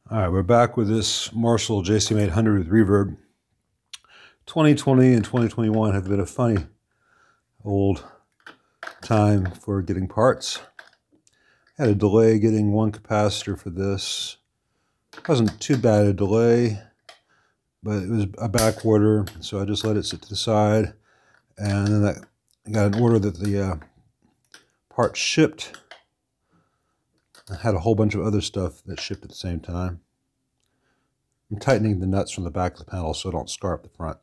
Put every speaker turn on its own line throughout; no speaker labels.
All right, we're back with this Marshall JCM 800 with reverb. 2020 and 2021 have been a funny old time for getting parts. Had a delay getting one capacitor for this. Wasn't too bad a delay, but it was a back order, so I just let it sit to the side. And then I got an order that the part shipped. I had a whole bunch of other stuff that shipped at the same time. I'm tightening the nuts from the back of the panel so I don't scar up the front.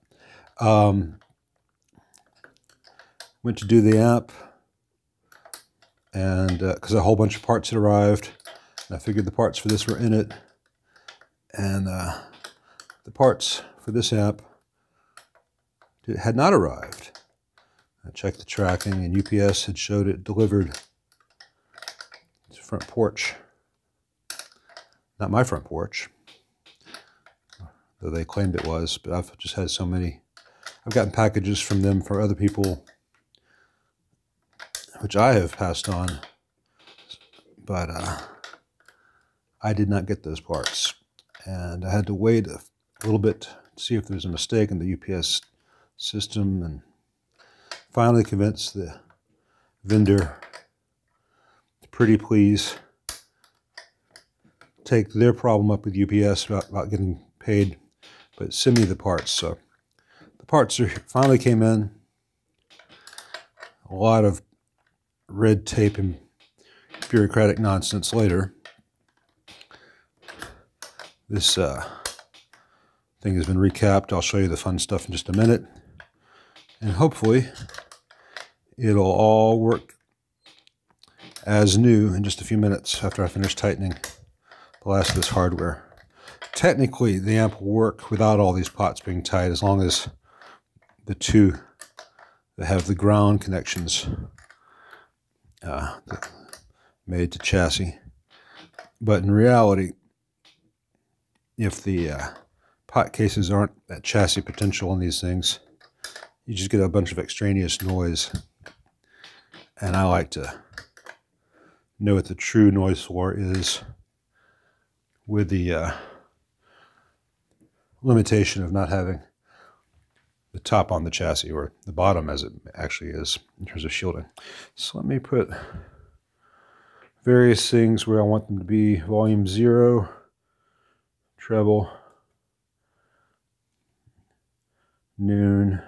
Went to do the amp, and because a whole bunch of parts had arrived, and I figured the parts for this were in it, and the parts for this amp had not arrived. I checked the tracking, and UPS had showed it delivered to the front porch. Not my front porch, though they claimed it was, but I've just had so many. I've gotten packages from them for other people, which I have passed on, but I did not get those parts. And I had to wait a little bit to see if there's a mistake in the UPS system, and finally convinced the vendor to pretty please take their problem up with UPS about getting paid, but send me the parts. So the parts finally came in. A lot of red tape and bureaucratic nonsense later. This thing has been recapped. I'll show you the fun stuff in just a minute. And hopefully it'll all work as new in just a few minutes after I finish tightening the last of this hardware. Technically, the amp will work without all these pots being tight, as long as the two that have the ground connections made to chassis. But in reality, if the pot cases aren't at chassis potential on these things, you just get a bunch of extraneous noise. And I like to know what the true noise floor is with the limitation of not having the top on the chassis, or the bottom as it actually is in terms of shielding. So let me put various things where I want them to be: volume 0, treble, noon,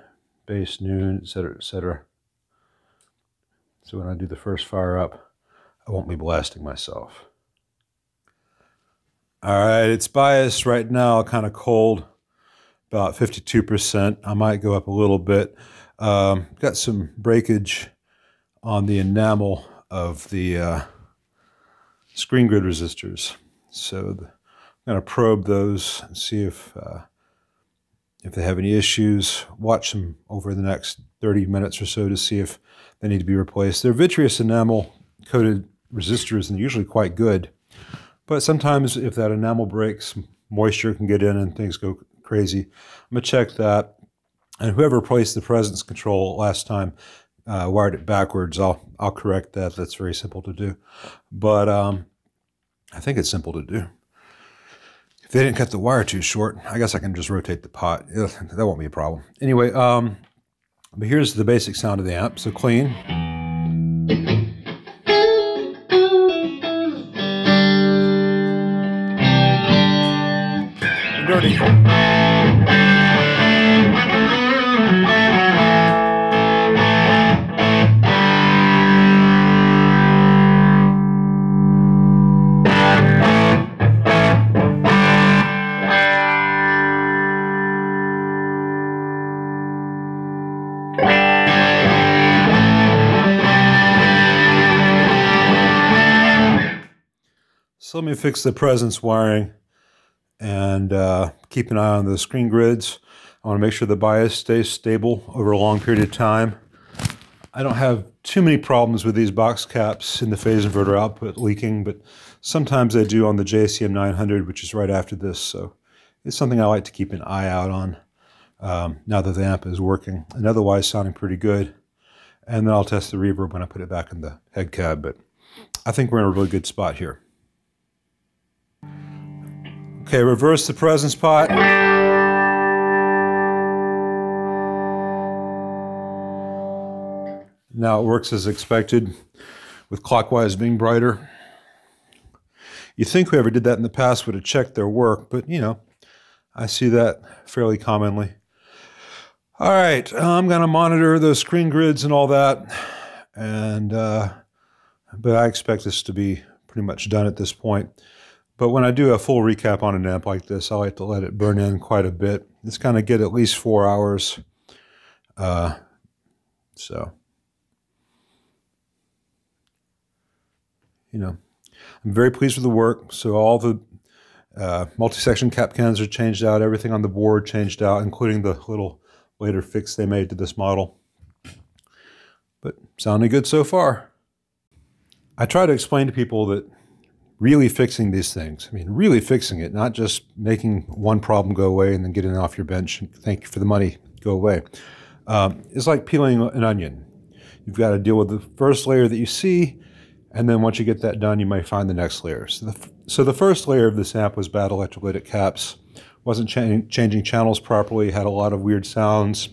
bass noon, etc., etc. So when I do the first fire up, I won't be blasting myself. All right, it's biased right now, kind of cold, about 52%. I might go up a little bit. Got some breakage on the enamel of the screen grid resistors. So I'm going to probe those and see if they have any issues. Watch them over the next 30 minutes or so to see if they need to be replaced. They're vitreous enamel coated resistors and usually quite good. But sometimes if that enamel breaks, moisture can get in and things go crazy. I'm going to check that. And whoever replaced the presence control last time wired it backwards. I'll correct that. That's very simple to do. But I think it's simple to do. If they didn't cut the wire too short, I guess I can just rotate the pot. That won't be a problem. Anyway, but here's the basic sound of the amp. So clean. Dirty. So let me fix the presence wiring and keep an eye on the screen grids. I want to make sure the bias stays stable over a long period of time. I don't have too many problems with these box caps in the phase inverter output leaking, but sometimes they do on the JCM 900, which is right after this. So it's something I like to keep an eye out on now that the amp is working and otherwise sounding pretty good. And then I'll test the reverb when I put it back in the head cab, but I think we're in a really good spot here. Okay, reverse the presence pot. Now it works as expected, with clockwise being brighter. You'd think whoever did that in the past would have checked their work, but you know, I see that fairly commonly. All right, I'm going to monitor those screen grids and all that, and but I expect this to be pretty much done at this point. But when I do a full recap on an amp like this, I like to let it burn in quite a bit. It's going to get at least 4 hours. So, you know, I'm very pleased with the work. So all the multi-section cap cans are changed out. Everything on the board changed out, including the little later fix they made to this model. But sounding good so far. I try to explain to people that really fixing these things, I mean, really fixing it, not just making one problem go away and then getting it off your bench and thank you for the money, go away. It's like peeling an onion. You've got to deal with the first layer that you see, and then once you get that done, you might find the next layer. So the first layer of this amp was bad electrolytic caps. Wasn't changing channels properly, had a lot of weird sounds.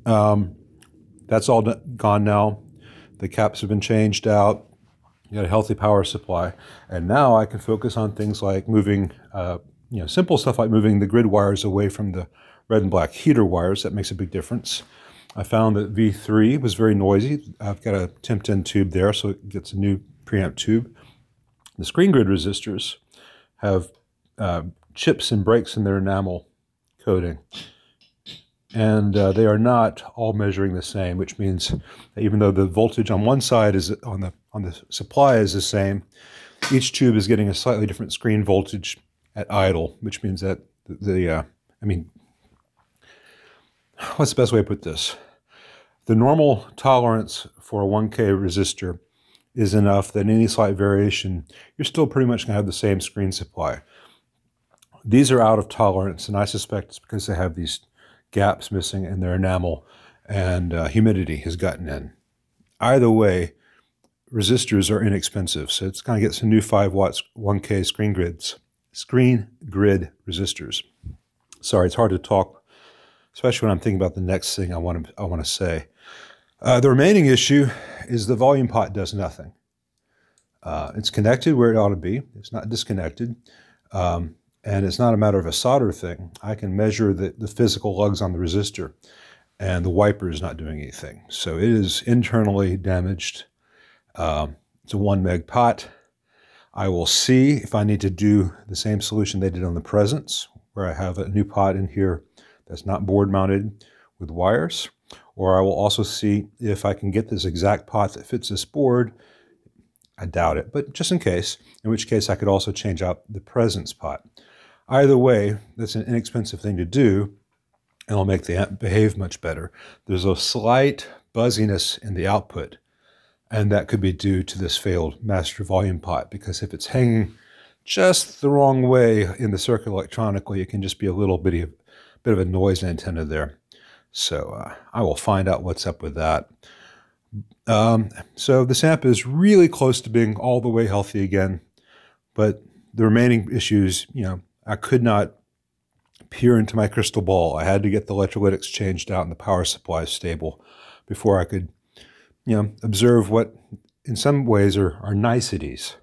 That's all gone now. The caps have been changed out. You got a healthy power supply. And now I can focus on things like moving, simple stuff like moving the grid wires away from the red and black heater wires. That makes a big difference. I found that V3 was very noisy. I've got a tipped-in tube there, so it gets a new preamp tube. The screen grid resistors have chips and breaks in their enamel coating. And they are not all measuring the same, which means that even though the voltage on one side is on the supply is the same, each tube is getting a slightly different screen voltage at idle, which means that what's the best way to put this? The normal tolerance for a 1K resistor is enough that any slight variation, you're still pretty much going to have the same screen supply. These are out of tolerance, and I suspect it's because they have these gaps missing in their enamel and humidity has gotten in. Either way, resistors are inexpensive, so it's going to get some new 5 watts 1K screen grid resistors. Sorry, it's hard to talk, especially when I'm thinking about the next thing I want to say. The remaining issue is the volume pot does nothing. It's connected where it ought to be. It's not disconnected. And it's not a matter of a solder thing. I can measure the physical lugs on the resistor, and the wiper is not doing anything. So it is internally damaged. It's a 1 meg pot. I will see if I need to do the same solution they did on the Presence, where I have a new pot in here that's not board mounted with wires. Or I will also see if I can get this exact pot that fits this board. I doubt it, but just in case, in which case I could also change out the Presence pot. Either way, that's an inexpensive thing to do, and it'll make the amp behave much better. There's a slight buzziness in the output, and that could be due to this failed master volume pot, because if it's hanging just the wrong way in the circuit electronically, it can just be a little bit of a noise antenna there. So I will find out what's up with that. So this amp is really close to being all the way healthy again, but the remaining issues, I could not peer into my crystal ball. I had to get the electrolytics changed out and the power supply stable before I could, observe what in some ways are niceties.